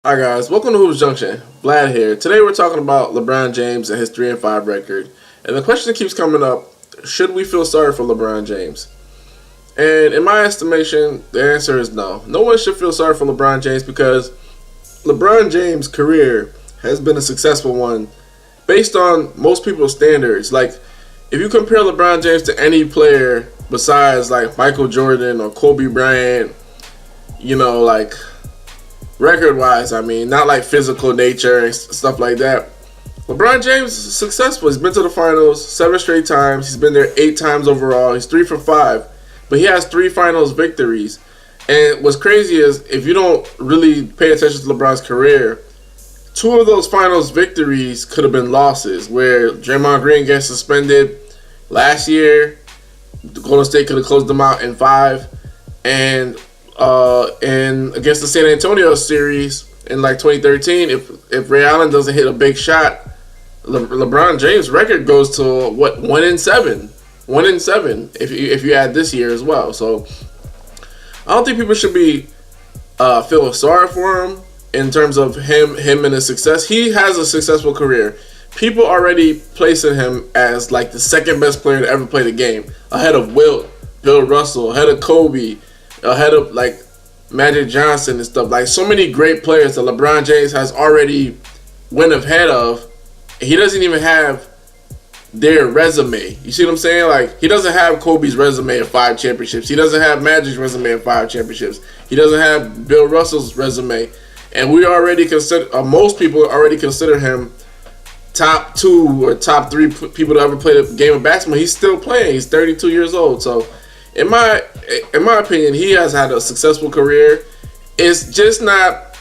Hi guys, welcome to Hoops Junction. Vlad here. Today we're talking about LeBron James and his 3-5 record. And the question that keeps coming up, should we feel sorry for LeBron James? And in my estimation, the answer is no. No one should feel sorry for LeBron James because LeBron James' career has been a successful one based on most people's standards. Like, if you compare LeBron James to any player besides like Michael Jordan or Kobe Bryant, like record-wise, not like physical nature and stuff like that. LeBron James is successful. He's been to the finals 7 straight times. He's been there 8 times overall. He's 3 for 5, but he has 3 finals victories. And what's crazy is if you don't really pay attention to LeBron's career, 2 of those finals victories could have been losses, where Draymond Green gets suspended last year. The Golden State could have closed them out in 5, and against the San Antonio series in like 2013, if Ray Allen doesn't hit a big shot, LeBron James' record goes to 1-7, 1-7 if you add this year as well. So I don't think people should be feel sorry for him in terms of him and his success. He has a successful career. People already placing him as like the second best player to ever play the game, ahead of Wilt, Bill Russell, ahead of Kobe, ahead of like Magic Johnson and stuff. Like, so many great players that LeBron James has already went ahead of. He doesn't even have their resume. You see what I'm saying? Like, he doesn't have Kobe's resume of 5 championships. He doesn't have Magic's resume of 5 championships. He doesn't have Bill Russell's resume. And we already consider, most people already consider him top 2 or top 3 people to ever play the game of basketball. He's still playing. He's 32 years old. So in my opinion, he has had a successful career. It's just not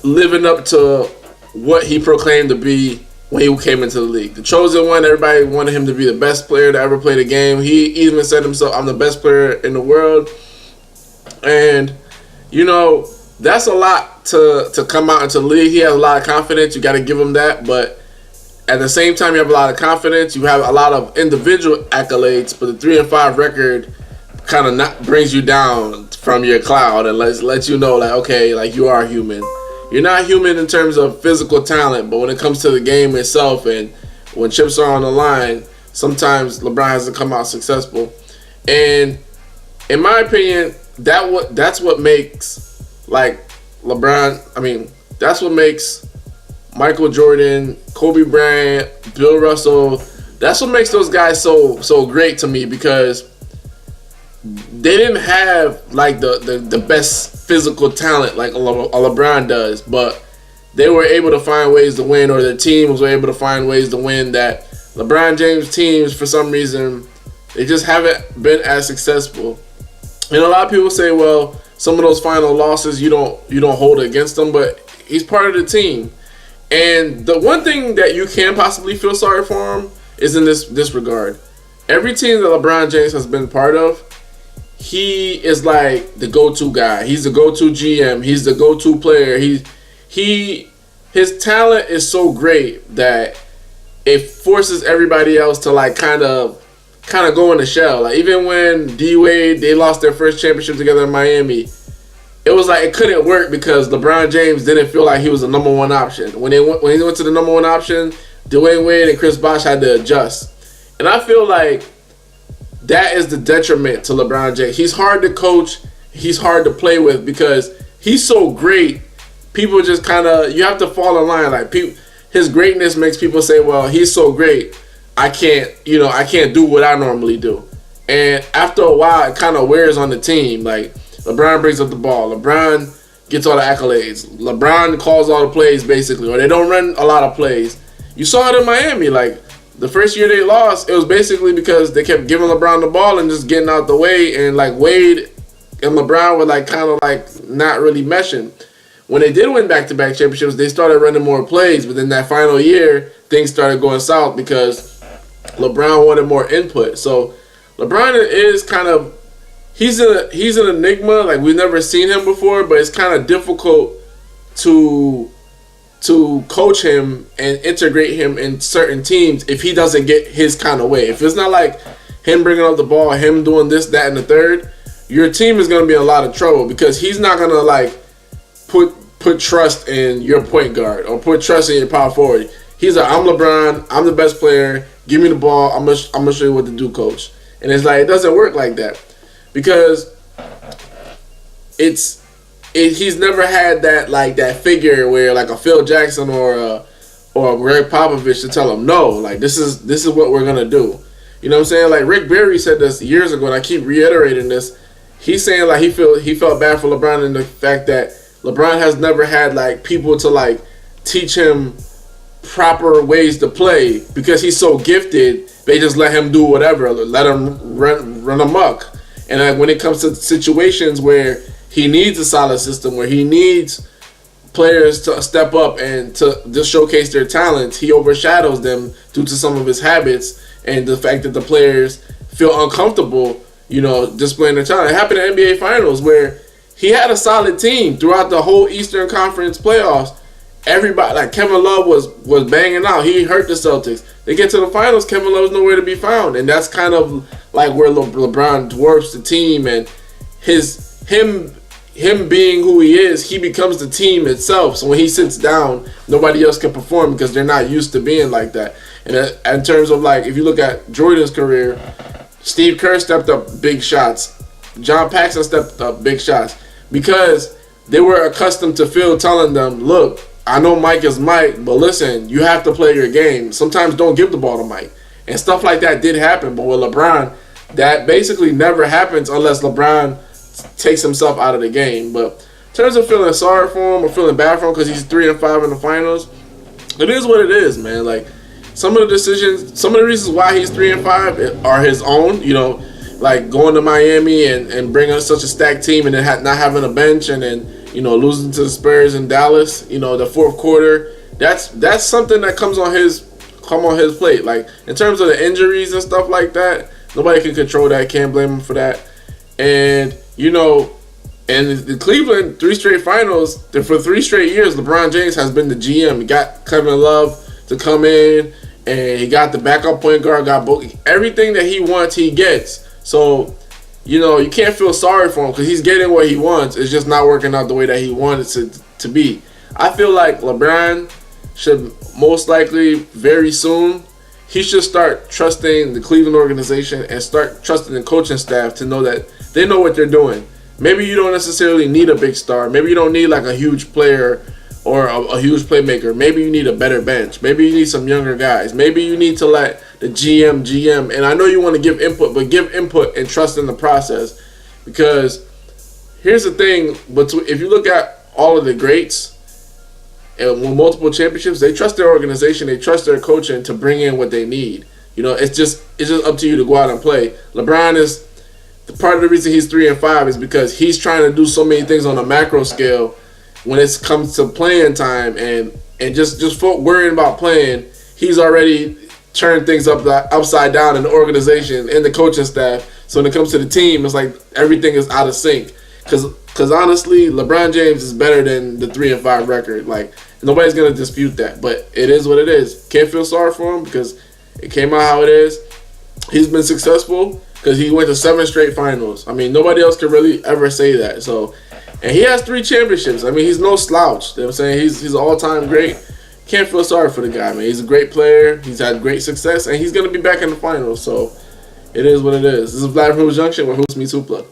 living up to what he proclaimed to be when he came into the league. The chosen one, everybody wanted him to be the best player to ever play the game. He even said himself, I'm the best player in the world. And, that's a lot to come out into the league. He has a lot of confidence. You got to give him that. But at the same time, you have a lot of confidence. You have a lot of individual accolades. But the 3-5 record kind of not brings you down from your cloud and lets you know, like, okay, like, you are human. You're not human in terms of physical talent, but when it comes to the game itself and when chips are on the line, sometimes LeBron hasn't come out successful. And in my opinion, that's what makes like LeBron. That's what makes Michael Jordan, Kobe Bryant, Bill Russell. That's what makes those guys so great to me, because they didn't have like the best physical talent like a LeBron does, but they were able to find ways to win, or their teams were able to find ways to win that LeBron James teams, for some reason, they just haven't been as successful. And a lot of people say, well, some of those final losses you don't hold against them, but he's part of the team. And the one thing that you can possibly feel sorry for him is in this regard. Every team that LeBron James has been part of, he is like the go-to guy. He's the go-to GM. He's the go-to player. His talent is so great that it forces everybody else to like kind of go in the shell. Like, even when D-Wade, they lost their first championship together in Miami, it was like it couldn't work because LeBron James didn't feel like he was the number 1 option. When he went to the number 1 option, Dwayne Wade and Chris Bosh had to adjust. And I feel like that is the detriment to LeBron James. He's hard to coach. He's hard to play with because he's so great. People just you have to fall in line. Like, his greatness makes people say, well, he's so great, I can't do what I normally do. And after a while, it kind of wears on the team. Like, LeBron brings up the ball. LeBron gets all the accolades. LeBron calls all the plays, basically, or they don't run a lot of plays. You saw it in Miami. Like, the first year they lost, it was basically because they kept giving LeBron the ball and just getting out the way, and like Wade and LeBron were like kind of like not really meshing. When they did win back-to-back championships, they started running more plays, but then that final year, things started going south because LeBron wanted more input. So LeBron is he's an enigma. Like, we've never seen him before, but it's kind of difficult to coach him and integrate him in certain teams if he doesn't get his kind of way. If it's not like him bringing up the ball, him doing this, that, and the third, your team is going to be in a lot of trouble because he's not going to like put put trust in your point guard or put trust in your power forward. He's like, I'm LeBron. I'm the best player. Give me the ball. I'm gonna show you what to do, coach. And it's like, it doesn't work like that because he's never had that figure where like a Phil Jackson or a Greg Popovich to tell him no, like this is what we're gonna do. You know what I'm saying? Like Rick Barry said this years ago, and I keep reiterating this. He's saying like he felt bad for LeBron in the fact that LeBron has never had like people to like teach him proper ways to play because he's so gifted. They just let him do whatever, let him run amok. And like when it comes to situations where he needs a solid system, where he needs players to step up and to just showcase their talents, he overshadows them due to some of his habits and the fact that the players feel uncomfortable, displaying their talent. It happened in NBA Finals where he had a solid team throughout the whole Eastern Conference playoffs. Everybody, like Kevin Love was banging out. He hurt the Celtics. They get to the finals, Kevin Love's nowhere to be found. And that's kind of like where LeBron dwarfs the team, and him being who he is, he becomes the team itself. So when he sits down, nobody else can perform because they're not used to being like that. And in terms of like, if you look at Jordan's career, Steve Kerr stepped up big shots. John Paxson stepped up big shots because they were accustomed to Phil telling them, look, I know Mike is Mike, but listen, you have to play your game. Sometimes don't give the ball to Mike. And stuff like that did happen. But with LeBron, that basically never happens unless LeBron takes himself out of the game. But in terms of feeling sorry for him or feeling bad for him because he's 3-5 in the finals, it is what it is, man. Like some of the reasons why he's 3-5 are his own. Like going to Miami and bringing such a stacked team and then not having a bench and then losing to the Spurs in Dallas. The fourth quarter. That's something that comes on his plate. Like in terms of the injuries and stuff like that, nobody can control that. Can't blame him for that. And and the Cleveland 3 straight finals, for 3 straight years, LeBron James has been the GM. He got Kevin Love to come in, and he got the backup point guard, got everything that he wants, he gets. So, you can't feel sorry for him because he's getting what he wants. It's just not working out the way that he wanted it to be. I feel like LeBron should most likely very soon, he should start trusting the Cleveland organization and start trusting the coaching staff to know that they know what they're doing. Maybe you don't necessarily need a big star. Maybe you don't need like a huge player or a huge playmaker. Maybe you need a better bench. Maybe you need some younger guys. Maybe you need to let the GM. And I know you want to give input, but give input and trust in the process. Because here's the thing, but if you look at all of the greats and with multiple championships, they trust their organization, they trust their coaching to bring in what they need. It's just up to you to go out and play. LeBron is part of the reason he's 3-5 is because he's trying to do so many things on a macro scale. When it comes to playing time and just worrying about playing, he's already turned things upside down in the organization and the coaching staff. So when it comes to the team, it's like everything is out of sync. Because honestly, LeBron James is better than the 3-5 record. Like nobody's gonna dispute that. But it is what it is. Can't feel sorry for him because it came out how it is. He's been successful because he went to 7 straight finals. I mean, nobody else could really ever say that. So. And he has 3 championships. I mean, he's no slouch. You know what I'm saying? He's an all-time great. Can't feel sorry for the guy, man. He's a great player. He's had great success, and he's going to be back in the finals. So it is what it is. This is Vladimir Junction where Hoops meets Hoopla.